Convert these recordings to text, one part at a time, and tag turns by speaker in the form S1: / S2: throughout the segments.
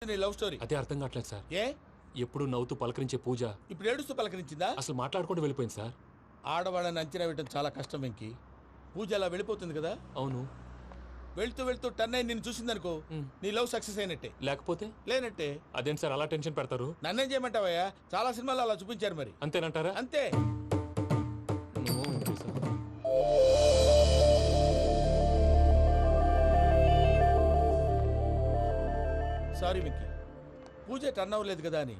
S1: నీ love story?
S2: అదే అర్థం కావట్లేదు సార్.
S1: ఏ
S2: ఎప్పుడు నవ్వుతూ పలకరించే పూజ
S1: ఇప్పుడు ఏడుస్తూ పలకరించిందా?
S2: అసలు మాట్లాడుకుంటూ వెళ్ళిపోయింది సార్.
S1: ఆడవాళ్ళని అంచనా వేయడం చాలా కష్టం వెంకీ. పూజ అలా వెళ్ళిపోతుంది కదా.
S2: అవును.
S1: వెళ్తూ వెళ్తూ టర్న్ అయి నిన్ను చూసిందనుకో, నీ లవ్ సక్సెస్ అయినట్టే.
S2: లేకపోతే
S1: లేనట్టే.
S2: అదేం సార్ అలా టెన్షన్ పెడతారు?
S1: నన్నేం చేయమంటావయ్యా? చాలా సినిమాలు అలా చూపించారు మరి.
S2: అంతేనంటారా?
S1: అంతే. సారీ మిక్కీ, పూజ టర్న్ అవ్వలేదు కదా అని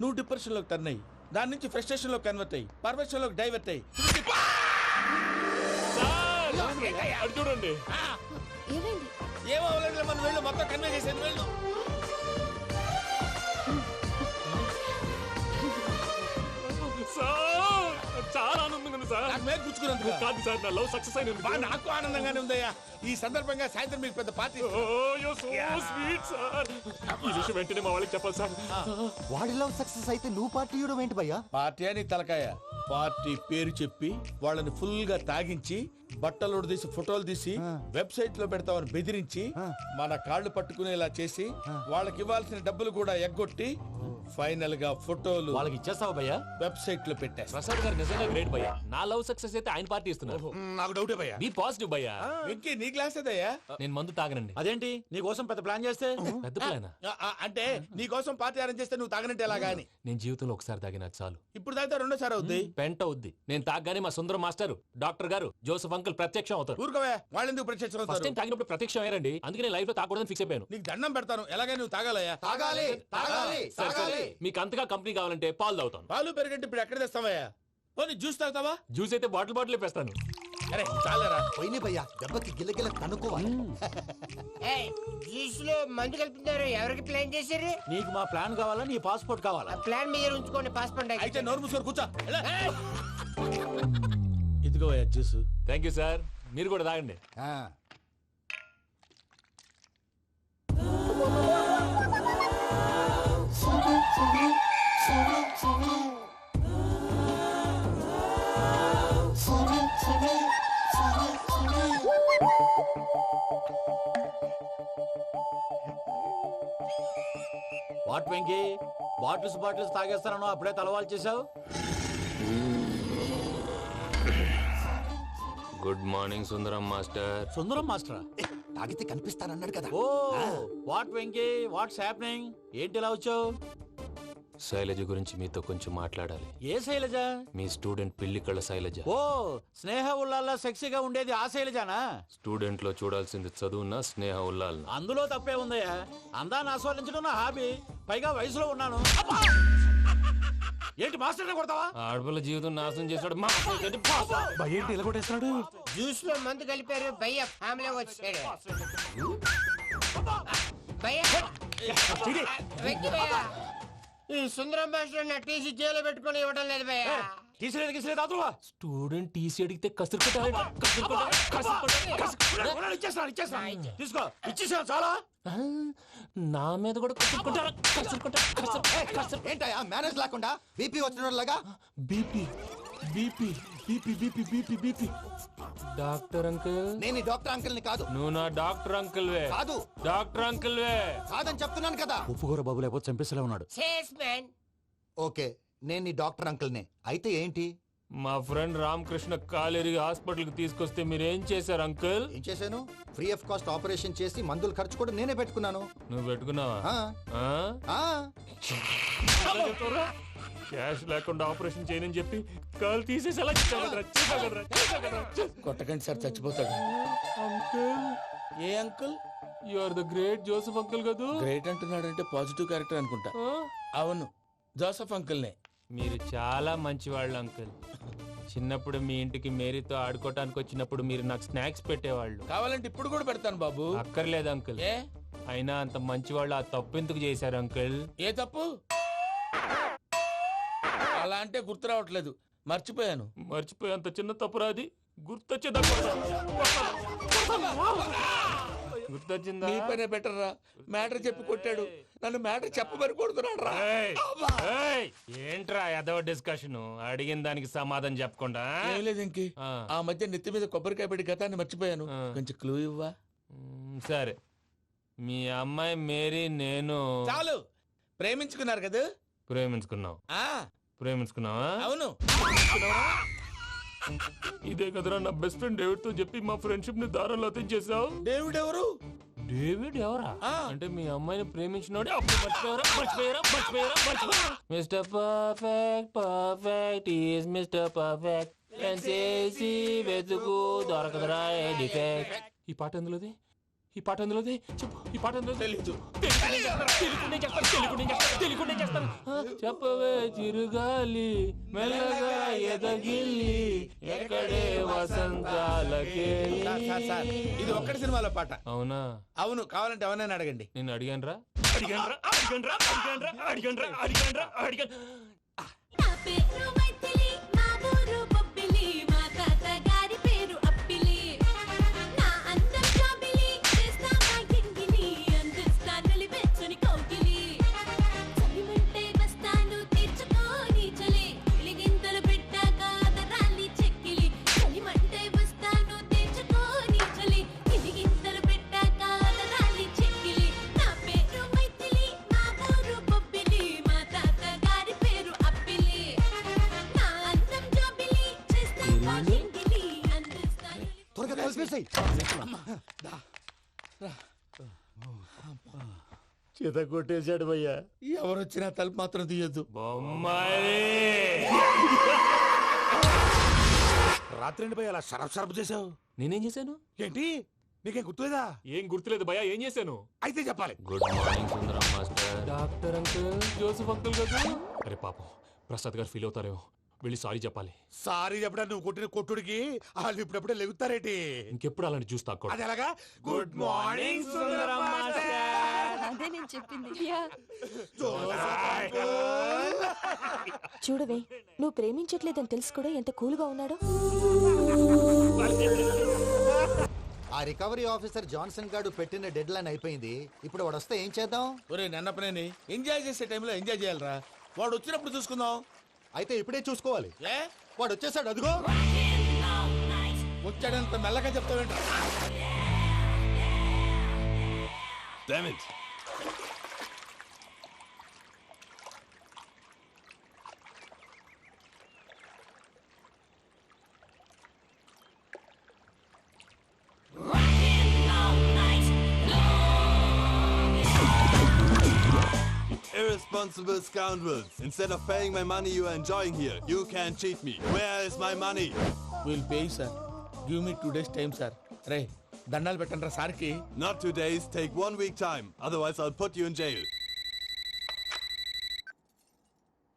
S1: నువ్వు డిప్రెషన్ లోకి టర్న్ అయ్యి దాని నుంచి ఫ్రస్ట్రేషన్ లో కన్వర్ట్ అయ్యి పర్వర్షన్ లోకి డైవర్ట్ అయ్యి
S2: చూడండి.
S1: ఏమో మన వెళ్ళు, మొత్తం కన్వే చేసేది వెళ్ళు.
S2: చాలా ఆనందంగా ఉంది సార్.
S1: నాకు మేలు గుచ్చుకున్నందుకు
S2: కాదు సార్, నా లవ్ సక్సెస్ అయినందుకు.
S1: నాకు ఆనందంగానే ఉందయ్యా. ఈ సందర్భంగా సాయంత్రం మీకు పెద్ద పార్టీ.
S2: ఈ విషయం వెంటనే మా వాళ్ళకి చెప్పాలి సార్.
S3: వాడి లవ్ సక్సెస్ అయితే నువ్వు పార్టీ ఇవ్వడం ఏంటి భయ్యా?
S1: పార్టీ అని తలకాయ. పార్టీ పేరు చెప్పి వాళ్ళని ఫుల్ గా తాగించి బట్టలు తీసి ఫోటోలు తీసి వెబ్సైట్ లో పెడతామని బెదిరించి మన కాళ్ళు పట్టుకునేలా చేసి వాళ్ళకి ఇవ్వాల్సిన డబ్బులు కూడా ఎగ్గొట్టి ఫైనల్ గా ఫోటోలు
S2: వాళ్ళకి ఇచ్చేస్తావా భయ్యా?
S1: వెబ్సైట్ లో పెట్టా.
S2: ప్రసాద్ గారు నిజంగా గ్రేట్ భయ్యా. నా లవ్ సక్సెస్ అయితే ఆయన పార్టీ ఇస్తున్నారు.
S1: నాకు డౌటే భయ్యా.
S2: బీ పాజిటివ్ భయ్యా.
S1: వెంకీ నీ గ్లాస్ ఏదయ్యా?
S2: నేను మందు తాగనండి.
S4: అదేంటి నీ కోసం పెద్ద ప్లాన్ చేస్తే?
S2: పెద్ద ప్లాన్
S1: అంటే నీ కోసం పార్టీ అరేంజ్ చేస్తే నువ్వు తాగనంటే ఎలాగా అని.
S2: నేను జీవితంలో ఒకసారి తాగినా చాలు.
S1: ఇప్పుడు తాగితే రెండోసారి అవుద్ది.
S2: పెంట అవుద్ది. నేను తాగగానే మా సుందరం మాస్టర్, డాక్టర్ గారు, జోసఫ్ అంకుల్ ప్రత్యక్షం అవుతారు.
S1: ఊరుకోవే, వాళ్ళు ఎందుకు ప్రత్యక్షం
S2: ఫస్ట్
S1: అవుతారు?
S2: టైం తాగినప్పుడు ప్రత్యక్షం అయ్యారండి. అందుకే లైఫ్ లో తాగకూడదని ఫిక్స్ అయిపోయాను.
S1: నీకు దండం పెడతాను, ఎలాగైనా నువ్వు తాగాలయ్యా.
S3: తాగాలి తాగాలి
S2: సరే సరే, మీకు అంతగా కంపెనీ కావాలంటే పాలు తాగుతాను.
S1: పాలు పెరిగంటే ఇప్పుడు ఎక్కడ తెస్తావయ్యా? పోనీ జ్యూస్ తాగుతావా?
S2: జ్యూస్ అయితే బాటిల్ బాటిల్ వేస్తాను.
S1: అరే చాలరా.
S3: పోయిన భయ్యా, దెబ్బకి గిల్లగిల్ల తనుకోవాలి.
S5: జ్యూస్ లో మందు కలుపుతున్నారు. ఎవరికి ప్లాన్ చేశారు?
S4: నీకు మా ప్లాన్ కావాలా, నీ పాస్పోర్ట్ కావాలా?
S5: ప్లాన్ మీద ఉంచుకోండి, పాస్పోర్ట్
S1: అయితే నోరు మూసుకొని కూర్చో. ఇదిగోయా జ్యూస్.
S2: Thank you sir. మీరు కూడా తాగండి.
S4: వాట్ వెంకీ, బాటిల్స్ తాగేస్తానో అప్పుడే తలవాలు చేసావు.
S2: Good morning Sundaram master.
S4: Sundaram మాస్టరా?
S3: తాగితే కనిపిస్తానన్నాడు కదా.
S4: Oh what Venky, what's happening? ఏంటి ఇలా వచ్చావు?
S2: శైలజ గురించి మీతో కొంచెం మాట్లాడాలి.
S4: ఏ శైలజ?
S2: మీ స్టూడెంట్ పిల్లి కళ్ళ శైలజ.
S4: ఓ స్నేహ ఉల్లాల్లో సెక్సీగా ఉండేది ఆ శైలజానా?
S2: స్టూడెంట్ లో చూడాల్సింది చదువునా స్నేహ ఉల్లాల్?
S4: అందులో తప్పే ఉందయ్యా. అందాన్ని ఆస్వాదించడం నా హాబీ. పైగా వయసులో ఉన్నాను. ఏంటి మాస్టర్ కొడతావా?
S2: ఆడపిల్ల జీవితం నాశనం చేశాడు.
S4: ఇలా కొట్టేస్తున్నాడు.
S5: జ్యూస్ లో మందు కలిపారు. భయ్య ఫ్యామిలీ వచ్చాడు. భయ్య వెక్కి భయ్య, ఈ సుందరం భాష నా టీసీ జైలు పెట్టుకుని ఇవ్వడం లేదు భయ్య.
S4: తీసిలేదు
S2: స్టూడెంట్ టీసీ అడిగితే కసురు
S4: తీసుకో, ఇచ్చేసాను చాలా.
S2: నా మీద కూడా
S3: ఏంటయ్యా మేనేజ్ లేకుండా బీపీ వచ్చినలాగా?
S2: BP BP BP BP BP BP. Doctor uncle,
S3: నేను ఈ డాక్టర్ అంకుల్ ని కాదు.
S2: నువ్వు నా డాక్టర్ అంకుల్ వే.
S3: కాదు
S2: డాక్టర్ అంకుల్ వే.
S3: కాదని చెప్తున్నాను కదా.
S4: ఉప్పుకూర బాబు లేకపోతే చంపేసేలా ఉన్నాడు.
S5: Sales man.
S3: ఓకే, నేను ఈ డాక్టర్ అంకుల్ నే. అయితే ఏంటి?
S2: మా ఫ్రెండ్ రామకృష్ణ కాలేరి హాస్పిటల్ కి తీసుకొస్తే మీరేం చేశారు అంకుల్?
S3: ఏం చేశాను? ఫ్రీ ఆఫ్ కాస్ట్ ఆపరేషన్ చేసి మందులు ఖర్చు కూడా నేనే పెట్టుకున్నాను.
S2: నువ్వు పెట్టుకున్నావా?
S3: ఆ,
S2: ఆ?
S3: ఆ.
S2: క్యాష్ లేకుండా ఆపరేషన్ చేయనని చెప్పి కాలు తీసేసి ఎలా
S1: కొట్టకండి సార్, చచ్చిపోతాడు.
S2: అంకుల్,
S1: ఏ uncle?
S2: You are the great Joseph uncle కదా.
S1: గ్రేట్ అంటున్నాడంటే పాజిటివ్ క్యారెక్టర్ అనుకుంటా. అవును, జోసఫ్ అంకుల్నే.
S2: మీరు చాలా మంచివాళ్ళు అంకుల్. చిన్నప్పుడు మీ ఇంటికి మేరీతో ఆడుకోవటానికి వచ్చినప్పుడు మీరు నాకు స్నాక్స్ పెట్టేవాళ్ళు.
S1: కావాలంటే ఇప్పుడు కూడా పెడతాను బాబు.
S2: అక్కర్లేదు అంకుల్.
S1: ఏ
S2: అయినా అంత మంచివాళ్ళు ఆ తప్పు ఎందుకు చేశారు అంకుల్?
S1: ఏ తప్పు? అలా అంటే గుర్తు రావట్లేదు, మర్చిపోయాను.
S2: మర్చిపోయి అంత చిన్న తప్పురా అది? గుర్తొచ్చిందా?
S1: నీ పనే బెటర్ రా. మ్యాటర్ చెప్పి కొట్టాడు, నన్ను మ్యాటర్ చెప్పమని కొడుతున్నాడు రా.
S2: ఏంట్రా ఎదవ డిస్కషన్? అడిగిన దానికి సమాధానం చెప్పకుండా.
S1: ఏం లేదు ఇంకి, ఆ మధ్య నెత్తి మీద కొబ్బరికాయ పెట్టి గతాన్ని మర్చిపోయాను. కొంచెం క్లూ ఇవ్వా?
S2: సరే, మీ అమ్మాయి మేరీ నేను
S1: చాలు ప్రేమించుకున్నారు కదా
S2: ప్రేమించుకున్నావు.
S1: ఆ
S2: ప్రేమించుకున్నావా?
S1: అవును.
S2: ఇదే కదరా నా బెస్ట్ ఫ్రెండ్ డేవిడ్ తో చెప్పి మా ఫ్రెండ్షిప్ ని దారంలో చేసావు.
S1: డేవిడ్ ఎవరు?
S2: డేవిడ్ ఎవరా?
S1: ఆ.
S2: అంటే మీ అమ్మాయిని ప్రేమించినోడే అప్పుడు మర్చిపోయారా? Mister perfect perfect is mister perfect చేసి వెతుకు దొరకదురా డిఫెక్ట్. ఈ పాట ఎందులోది? చెప్పు. ఈ పాట ఎందులో?
S1: తెలీదు.
S2: చెప్పవే చిరుగాలి మెల్లగా ఎదగిల్లి ఎక్కడే వసంతాలకే.
S1: సార్, ఇది ఒక్కటి సినిమాలో పాట.
S2: అవునా?
S1: అవును. కావాలంటే ఎవరైనా అడగండి.
S2: నేను అడిగాను.
S6: నా పేరు మైథిలి, మా ఊరు బొబ్బిలి, మా తాతగారి పేరు అప్పిలి. నా అందం జాబిలి, చేస్తా మా గింగిలి, అందిస్తా నలిపెచ్చని కౌగిలి. చలిమంటే వస్తాను తీర్చుకోని చలి, గిలిగింతలు పెట్టాక అదరాలి చెక్కిలి. చలిమంటే వస్తాను తీర్చుకోని చలి, గిలిగింతలు పెట్టాక అదరాలి చెక్కిలి. నా పేరు మైథిలి, మా ఊరు బొబ్బిలి, మా తాతగారి పేరు అప్పిలి. నా అందం జాబిలి, చేస్తా మా గింగిలి, అందిస్తా
S3: త్వరగా కలిపేసాయి.
S4: చేత కొట్టేశాడు భయ్యా.
S1: ఎవరొచ్చినా తలుపు మాత్రం తీయద్దు.
S2: బొమ్మాయి
S7: రాత్రి ఏంటి భయ్య అలా షరఫ్ చేసావు?
S2: నేనేం చేశాను?
S7: ఏంటి నీకేం గుర్తులేదా?
S2: ఏం గుర్తులేదు భయ్యా. ఏం చేశాను?
S7: అయితే చెప్పాలి.
S2: Good morning Sundaram master. Doctor uncle, Joseph uncle కదా? అరే పాపం, ప్రసాద్ గారు ఫీల్ అవుతారేమో. వెళ్ళి సారీ చెప్పాలి.
S7: సారీ చెప్పడానికి నువ్వు కొట్టిన కొట్టుడికి వాళ్ళు ఇప్పుడప్పుడే లెగుతారేటి?
S2: ఇంకెప్పుడు అలాంటి జ్యూస్ తాక్కూడదు.
S7: అది ఎలాగా? Good morning Sundaram master.
S6: అదే నేను చెప్పింది.
S8: చూడవే, నువ్వు ప్రేమించట్లేదని తెలుసు కూడా ఎంత కూల్గా ఉన్నాడో.
S3: ఆ రికవరీ ఆఫీసర్ జాన్సన్ గారు పెట్టిన డెడ్ లైన్ అయిపోయింది. ఇప్పుడు వాడు వస్తే ఏం చేద్దాం?
S1: ఒరే నన్నపనేని, ఎంజాయ్ చేసే టైంలో ఎంజాయ్ చేయాలరా. వాడు వచ్చినప్పుడు చూసుకుందాం.
S3: అయితే ఇప్పుడే చూసుకోవాలి.
S1: ఏ
S3: వాడు వచ్చేసాడు, అదిగో.
S1: వచ్చాడంత మెల్లగా చెప్తావేంట?
S7: Damn it.
S9: Irresponsible scoundrels. Instead of paying my money you are enjoying here, you can cheat me. Where is my money?
S1: Will pay sir. Give me 2 days time sir. రే దండాలు పెట్టండి రా సార్కి.
S9: Not 2 days, take 1 week time. Otherwise I'll put you in jail.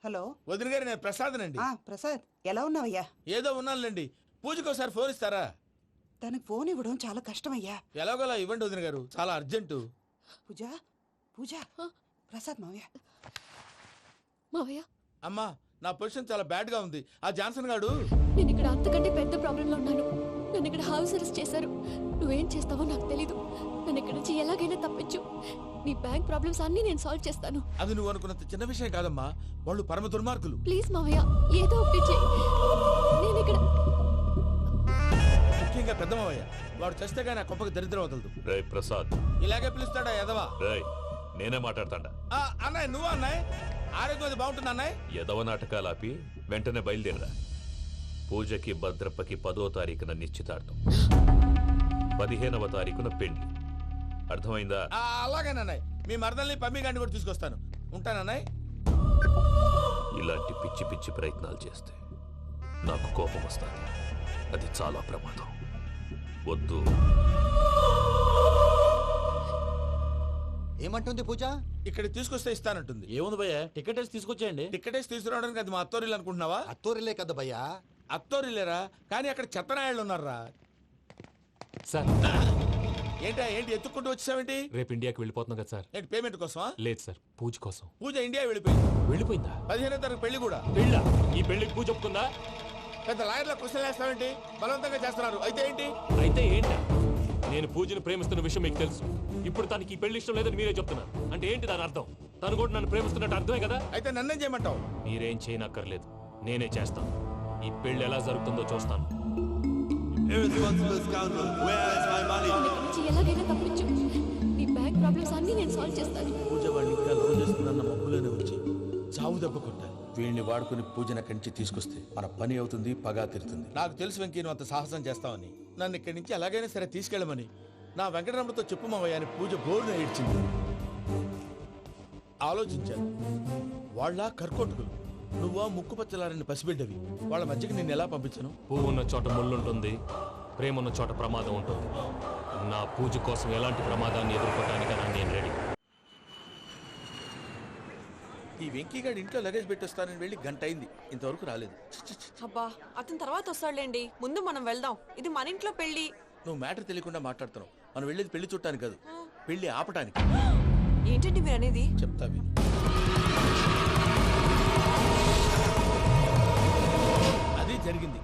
S10: Hello.
S1: వదిన గారు, నేను ప్రసాదనండి.
S10: ప్రసాద్, ఎలా ఉన్నావయ్యా?
S1: ఏదో ఉన్నానులేండి. పూజకి ఒకసారి ఫోన్ ఇస్తారా?
S10: తనకు ఫోన్ ఇవ్వడం చాలా కష్టమయ్యా.
S1: ఎలాగోలా ఇవ్వండి వదిన గారు, చాలా అర్జెంటు.
S10: పూజ పూజ, ప్రసాద్ మావయ్య.
S8: మావయ్య,
S1: అమ్మా, నా పొజిషన్ చాలా బ్యాడ్ గా ఉంది. ఆ జాన్సన్ గాడు
S8: నేను ఇక్కడ అంతకంటే పెద్ద ప్రాబ్లంలో ఉన్నాను. నన్ను ఇక్కడ హౌస్ అరెస్ట్ చేశారు. నువ్వేం చేస్తావో నాకు తెలీదు. నన్ను ఇక్కడ నుంచి ఎలాగైనా తప్పించు. నీ బ్యాంక్ ప్రాబ్లమ్స్ అన్నీ నేను సాల్వ్ చేస్తాను.
S1: అది నువ్వు అనుకున్నంత చిన్న విషయం కాదమ్మా. వాళ్ళు పరమ దుర్మార్గులు.
S8: ప్లీజ్ మావయ్య, ఏదో ఒకటి చెయ్యి. నేను ఇక్కడ
S1: ముఖ్యంగా పెద్దమవయ్య, వాడు చస్తే కానీ ఆ కుప్పకి దరిద్రం వదలదు.
S7: రే ప్రసాద్.
S1: ఇలాగే పిలుస్తాడా ఎదవా?
S7: రేయ్, నేనే మాట్లాడతాడా?
S1: అన్నయ్య, నువ్వు అన్నయ్య. ఆరోగ్యం అది బాగుంటుంది అన్నయ్య.
S7: ఎదవ నాటకాలు ఆపి వెంటనే బయలుదేరరా. పూజకి భద్రప్పకి 10వ తారీఖున నిశ్చితార్థం, 15వ తారీఖున పెళ్లి. అర్థమైందా?
S1: అలాగేనన్నయ్య. మీ మరదల్ని పమ్మి గండి కూడా తీసుకొస్తాను. ఉంటానన్నయ్య.
S7: ఇలాంటి పిచ్చి పిచ్చి ప్రయత్నాలు చేస్తే నాకు కోపం వస్తుంది. అది చాలా ప్రమాదం. వద్దు.
S3: ఏమంటుంది పూజ?
S1: ఇక్కడ తీసుకొస్తే ఇస్తానంటుంది.
S4: ఏముంది భయ్యా, టికెట్ వేసి తీసుకొచ్చేయండి.
S1: టికెటేసి తీసుకురావడానికి అది మా అత్తోరిల్లు అనుకుంటున్నావా?
S3: అత్తూరిలే కదా భయ్యా.
S1: అత్తోరిల్లేరా, కానీ అక్కడ చెత్తనాయాళ్ళు ఉన్నారా.
S2: సార్,
S1: ఏంటి ఎత్తుక్కుంటూ వచ్చావేంటి?
S2: రేపు ఇండియాకి వెళ్ళిపోతున్నాం కదా సార్.
S1: ఏంటి పేమెంట్ కోసమా?
S2: లేదు సార్, పూజ కోసం.
S1: పూజ ఇండియా వెళ్ళిపోయింది.
S2: వెళ్ళిపోయిందా?
S1: 15వ తారీఖు పెళ్లి కూడా.
S2: పెళ్ళా? ఈ పెళ్లికి పూజ ఒప్పుకుందా?
S1: పెద్ద లాయర్ల క్వశ్చన్ వేస్తావేంటి? బలవంతంగా చేస్తున్నారు. అయితే ఏంటి?
S2: అయితే ఏంటా? నేను పూజను ప్రేమిస్తున్న విషయం మీకు తెలుసు. ఇప్పుడు తనకి ఈ పెళ్లి ఇష్టం లేదని మీరే చెప్తున్నారు. అంటే ఏంటి దాని అర్థం? తను కూడా నన్ను ప్రేమిస్తున్నట్టు అర్థమే కదా?
S1: అయితే నన్నేం చేయమంటావు?
S2: మీరేం చేయనక్కర్లేదు, నేనే చేస్తాను. ఈ పెళ్లి ఎలా జరుగుతుందో చూస్తాను.
S9: Irresponsible scoundrels. Where is my money?
S8: నన్ను ఇక్కడ నుంచి ఎలాగైనా తప్పించు. నీ బ్యాంక్ ప్రాబ్లమ్స్ అన్నీ నేను సాల్వ్ చేస్తాను.
S1: పూజ వాడిని ఇంకా లవ్ చేస్తుందన్న మబ్బులోనే వచ్చి చావు దెబ్బ కొట్టాలి. వీడిని వాడుకుని పూజన కంచి తీసుకొస్తే మన పని అవుతుంది, పగా తీరుతుంది. నాకు తెలుసు వెంకీ నువ్వు అంత సాహసం చేస్తావని. నన్ను ఇక్కడి నుంచి ఎలాగైనా సరే తీసుకెళ్ళమని నా వెంకటరమణతో చెప్పు మావయ్య అని పూజ బోరున ఏడ్చింది. ఆలోచించాను, వాళ్ళ కర్కోటకులు, నువ్వా ముక్కుపచ్చలారని పసిబిడ్డవి, వాళ్ళ మధ్యకి నేను ఎలా పంపించను?
S7: పువ్వు ఉన్న చోట ముళ్ళుంటుంది, ప్రేమ ఉన్న చోట ప్రమాదం ఉంటుంది. నా పూజ కోసం ఎలాంటి ప్రమాదాన్ని ఎదుర్కోవడానికైనా నేను రెడీ.
S1: ఈ వెంకీగాడి ఇంట్లో లగేజ్ పెట్టొస్తానని వెళ్ళి గంట అయింది, ఇంతవరకు రాలేదు.
S6: అబ్బా అతని తర్వాత వస్తాడులేండి, ముందు మనం వెళ్దాం. ఇది మన ఇంట్లో పెళ్లి.
S1: నువ్వు మ్యాటర్ తెలియకుండా మాట్లాడుతున్నావు. మనం వెళ్ళేది పెళ్లి చుట్టానికి కాదు, పెళ్లి ఆపటానికి.
S6: ఏంటండి మీరు అనేది?
S1: చెప్తా విను. అది జరిగింది.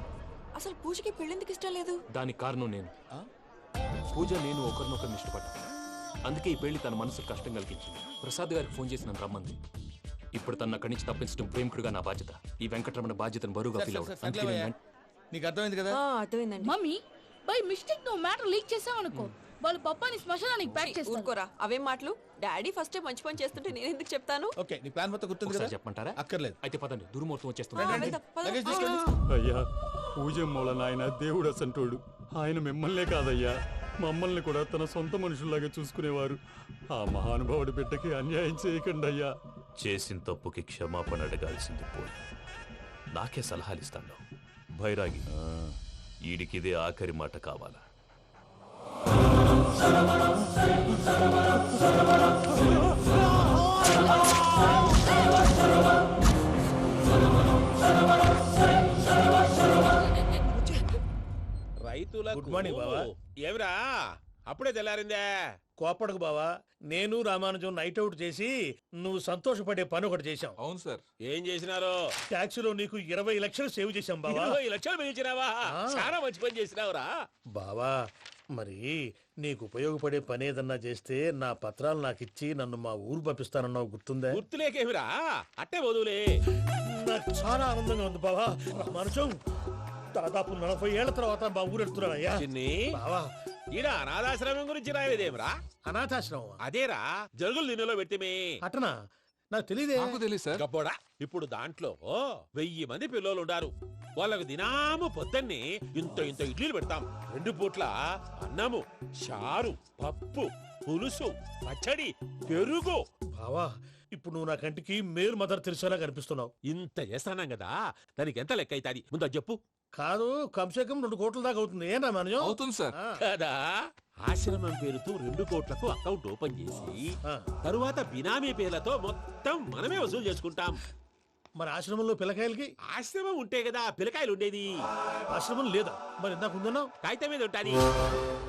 S6: అసలు పూజకి పెళ్ళెందుకు ఇష్టం లేదు?
S7: దానికి కారణం నేను. పూజ నేను ఒకరినొకరిని ఇష్టపడ్డా. అందుకే ఈ పెళ్లి తన మనసుకు కష్టం కలిగించింది. ప్రసాద్ గారికి ఫోన్ చేసి నన్ను రమ్మంది. ఇప్పుడు తన అక్కడి నుంచి తప్పించడం ప్రేమికుడుగా నా బాధ్యత. ఈ వెంకటరమణ బాధ్యతను బరువుగా ఫీల్ అవుతుంది.
S1: నీకు అర్థమైంది కదా?
S6: అర్థమైందండి.
S11: మమ్మీ బై మిస్టేక్ నువ్వు మ్యాటర్ లీక్ చేసావనుకో, వాళ్ళు పప్పాని శ్మశానానికి ప్యాక్ చేస్తారు.
S6: ఊరుకోరా, అవేం మాటలు. డాడీ ఫస్ట్ మంచి పని చేస్తుంటే నేను ఎందుకు చెప్తాను?
S1: ఓకే, నీ ప్లాన్ మొత్తం గుర్తుంది కదా?
S7: చెప్పమంటారా?
S1: అక్కర్లేదు.
S7: అయితే పదండి, దుర్ముహూర్తం
S6: ఆ,
S7: వచ్చేస్తుంది.
S6: వెళ్దాం, పద.
S1: లగేజ్ తీసుకోండి.
S4: అయ్యా పూజ మూలన ఆయన దేవుడు అసంటోడు. ఆయన మిమ్మల్నే కాదయ్యా, మమ్మల్ని కూడా తన సొంత మనుషుల్లాగా చూసుకునేవారు. ఆ మహానుభావుడి బిడ్డకి అన్యాయం చేయకండి అయ్యా.
S7: చేసిన తప్పుకి క్షమాపణ అడగాల్సింది పోయి నాకే సలహాలు ఇస్తాను. భైరాగి, ఈడికిదే ఆఖరి మాట కావాలా?
S5: రైతుల
S1: గుడ్ మార్నింగ్ బావా.
S5: ఏమిరా అప్పుడే తెల్లారిందే?
S1: కోపడకు బావా, నేను రామానుజం నైట్ అవుట్ చేసి నువ్వు సంతోషపడే పని ఒకటి చేశాం.
S5: అవును సార్. ఏం చేసినారు?
S1: ట్యాక్సీలో నీకు 20 లక్షలు సేవ్ చేశాం బావా.
S5: 20 లక్షలు మిగిల్చినావా? చాలా మంచి పని చేసినావురా
S1: బావా, మరి నీకు ఉపయోగపడే పని ఏదన్నా చేస్తే నా పత్రాలు నాకు ఇచ్చి నన్ను మా ఊరు పంపిస్తానన్నావు, గుర్తుందా?
S5: గుర్తులేకేమిరా, అట్టే వదులే.
S1: నాకు చాలా ఆనందంగా ఉంది బావా. రామానుజం దాదాపు 40 ఏళ్ల తర్వాత మా ఊరు వెళ్తున్నానయ్యా.
S5: చిన్ని
S1: బావా,
S5: ఈడ అనాథాశ్రమం గురించి రాయలేదేమిరా?
S1: అనాథాశ్రమం
S5: అదేరా జరుగులు దీనిలో పెట్టిమే.
S1: అటనా? నాకు తెలియదే.
S5: గబ్బోడా, ఇప్పుడు దాంట్లో 1000 మంది పిల్లలు ఉండారు. వాళ్ళకు దినాము పొద్దున్నే ఇంత ఇంత ఇడ్లీలు పెడతాం. 2 పూట్ల అన్నము, చారు, పప్పు, పులుసు, పచ్చడి, పెరుగు.
S1: బావా, ఇప్పుడు నువ్వు నా కంటికి మేలు మదర్ తెలిసేలా కనిపిస్తున్నావు.
S5: ఇంత చేస్తానం కదా, దానికి ఎంత లెక్క అవుతుంది ముందు అది చెప్పు.
S1: కాదు, కంసే కం 2 కోట్ల దాకా అవుతుంది. ఏం రామానుజం?
S5: అవుతుంది సార్. కదా, ఆశ్రమం పేరుతో 2 కోట్లకు అకౌంట్ ఓపెన్ చేసి తరువాత బినామీ పేర్లతో మొత్తం మనమే వసూలు చేసుకుంటాం.
S1: మరి ఆశ్రమంలో పిల్లకాయలకి?
S5: ఆశ్రమం ఉంటే కదా పిల్లకాయలు ఉండేది.
S1: ఆశ్రమం లేదా? మరి ఇందాక ఉందన్నావు.
S5: కాగితం మీద ఉంటాది.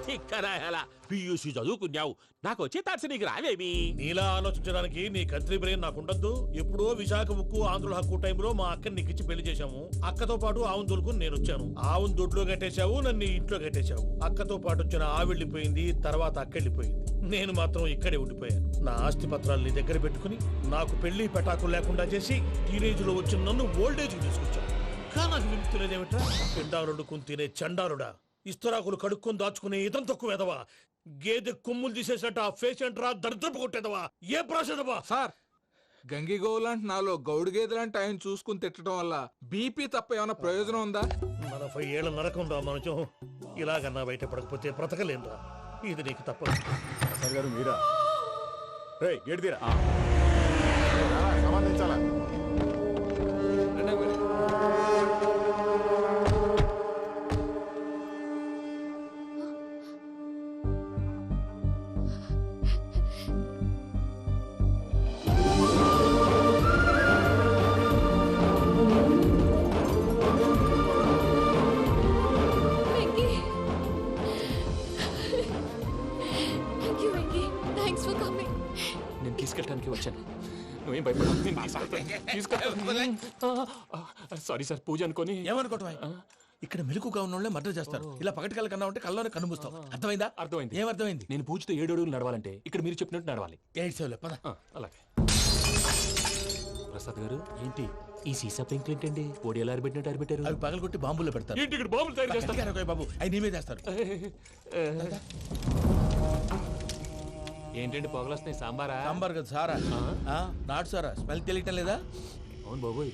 S5: చిక్కరాయాలా పియూసీ చదువుకున్నావు, నాకు వచ్చే తాట్స్ నీకు రావేమి?
S1: నీలా ఆలోచించడానికి నీ కంట్రీ బ్రెయిన్ నాకు ఉండద్దు. ఎప్పుడో విశాఖ ఉక్కు ఆంధ్రుల హక్కు టైంలో మా అక్కని నీకిచ్చి పెళ్లి చేశాము. అక్కతో పాటు ఆవును దొడుకుని నేను వచ్చాను. ఆవును దొడ్లో కట్టేశావు, నన్ను ఇంట్లో కట్టేశావు. అక్కతో పాటు వచ్చిన ఆవిళ్ళిపోయింది, తర్వాత అక్కెళ్ళిపోయింది. నేను మాత్రం ఇక్కడే ఉండిపోయాను. నా ఆస్తి పత్రాలు నీ దగ్గర పెట్టుకుని నాకు పెళ్లి పెటాకులు లేకుండా చేసి టీనేజ్ లో వచ్చిన నన్ను ఓల్డేజ్ తీసుకొచ్చాను. కానీ నాకు విముక్తులేదేమిట్రా? పిండారుడుకుని తినే చండారుడా, ఇస్తరాకులు కడుక్కొని దాచుకునే ఇతం తక్కువ ఎదవా, గేదె కొమ్ములు తీసేసట ఆ పేషెంట్ రా దరిద్రపు కొట్టేదవా, ఏ ప్రాసెదవా?
S12: సార్, గంగి గోవులాంటి నాలో గౌడు గేదెలాంటి ఆయన చూసుకుని తిట్టడం వల్ల బీపీ తప్ప ఏమైనా ప్రయోజనం ఉందా?
S1: 40 ఏళ్ల నరకం రా మనచం. ఇలాగన్నా బయటపడకపోతే బ్రతకలేనురా. ఇది నీకు తప్పదు.
S4: సార్ గారు మీరా? రే గేట్ తీరా.
S12: సంబంధించాలా?
S8: Venky, thank you Venky, thanks for coming.
S2: నేను తీసుకెళ్ళడానికి వచ్చాను, నువ్వేం భయపడవు. నేను తీసుకెళ్తాను. సారీ సార్, పూజ అనుకోని.
S1: ఏమనుకోవటం? ఇక్కడ మెలకుగా ఉన్న వాళ్ళే మర్డర్ చేస్తారు. ఇలా పగటి కళ్ళ కన్నా ఉంటే కళ్ళలోనే కనుమూస్తావు. అర్థమైందా?
S2: అర్థమైంది.
S1: ఏమర్థమైంది?
S2: నేను పూజతో 7 అడుగులు నడవాలంటే ఇక్కడ మీరు చెప్పినట్టు నడవాలి.
S1: 8 సేవలే పద.
S2: అలాగే. ప్రసాద్ గారు, ఏంటి ఈ సీసా పెంకులు ఏంటండి? పొడి ఎలా అరబెట్టినట్టు అరబెట్టారు?
S1: అవి పగలగొట్టి బాంబుల్లో పెడతారు.
S2: ఏంటి ఇక్కడ బాంబులు తయారు చేస్తారు?
S1: బాబు, అవి నేమే చేస్తారు.
S7: ఏంటండి పొగలొస్తున్నాయి? సాంబారా?
S1: సాంబార్ కదా సారా నాటు సారా స్మెల్ తెలియటం లేదా?
S7: అవును బాబోయ్.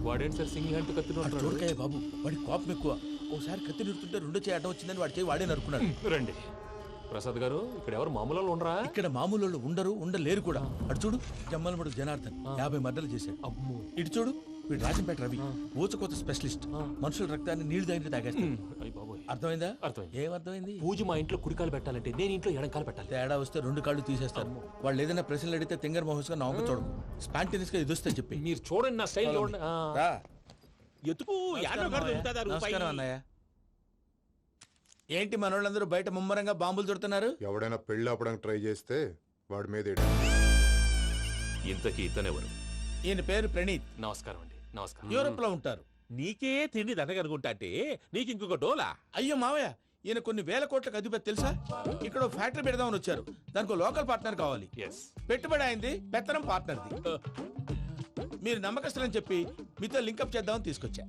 S7: వాడేంటి సార్ సింగిల్ హ్యాండ్ కత్తి
S1: వాడు చూడకాయ బాబు, వాడి కోపం ఎక్కువ. ఒకసారి కత్తి నిరుతుంటే రెండో చేయి అడ్డం వచ్చిందని వాడి చేయి వాడే నరుకున్నాడు.
S7: రండి ప్రసాద్ గారు, ఇక్కడ ఎవరు మామూలు వాళ్ళు ఉండరా?
S1: ఇక్కడ మామూలు వాళ్ళు ఉండరు, ఉండలేరు కూడా. అటు చూడు, జమ్మలమడు జనార్దన్ 50 మర్డర్లు చేశాడు.
S7: అమ్మో.
S1: ఇటు చూడు, వీడు రాజంపేట రవి ఊచకోత స్పెషలిస్ట్. మనుషుల రక్తాన్ని నీళ్లు దగ్గర తాగేస్తాడు.
S7: అయ్య బాబోయ్.
S1: అర్థమైందా?
S7: అర్థమైంది.
S1: ఏమర్థమైంది?
S7: పూజ మా ఇంట్లో కుడికాలు పెట్టాలంటే నేను ఇంట్లో ఎడంకాలు పెట్టాలి.
S1: తేడా వస్తే 2 కాళ్ళు తీసేస్తారు. వాళ్ళు ఏదైనా ప్రశ్నలు అడిగితే తింగర్ మహోస్ గా నవ్వు చూడకు. స్పాంటినియస్ గా ఎదుస్తా చెప్పి.
S7: మీరు చూడండి నా స్టైల్ చూడండి.
S1: రా.
S5: ఎతుకు యాడో కాడ దొరుకుతుందా రూపాయి?
S1: నమస్కారం అన్నయ్య. ఏంటి మనోళ్ళందరూ బయట ముమ్మరంగా బాంబులు దొరుకుతున్నారు?
S13: ఎవడైనా పెళ్లి ఆపడానికి ట్రై చేస్తే వాడి మీద
S7: ఇంతకీ ఇతనెవరు?
S1: ఈయన పేరు ప్రణీత్.
S7: నమస్కారం అండి. నమస్కారం.
S1: యూరోప్ లో ఉంటారు.
S5: నీకే తిండి దండగనుకుంటా అంటే నీకు ఇంకొక డోలా?
S1: అయ్యో మావయ్య, ఈయన కొన్ని వేల కోట్లకు అధిపతి తెలుసా? ఇక్కడ ఓ ఫ్యాక్టరీ పెడదామని వచ్చారు. దానికి లోకల్ పార్ట్నర్ కావాలి. పెట్టుబడి అయింది, పెత్తనం పార్ట్నర్ది. మీరు నమ్మకస్తులని చెప్పి మీతో లింకప్ చేద్దామని తీసుకొచ్చా.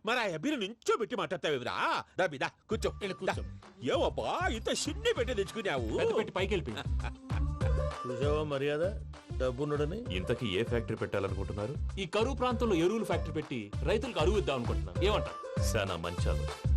S5: మరి ఆ అబ్బిని నుంచో పెట్టి మాట్లాడతావురా? రబిదా కూర్చో. ఏవబ్బా ఇంత సిన్ని పెట్టి తెచ్చుకున్నావు?
S7: పెట్టి పైకి వెళ్ళిపోయి.
S1: చూసావా మర్యాద, డబ్బున్నడని.
S7: ఇంతకీ ఏ ఫ్యాక్టరీ పెట్టాలనుకుంటున్నారు? ఈ కరువు ప్రాంతంలో ఎరువులు ఫ్యాక్టరీ పెట్టి రైతులకు అరువు ఇద్దాం అనుకుంటున్నారు. ఏమంటారు? చాలా మంచి ఆలోచన.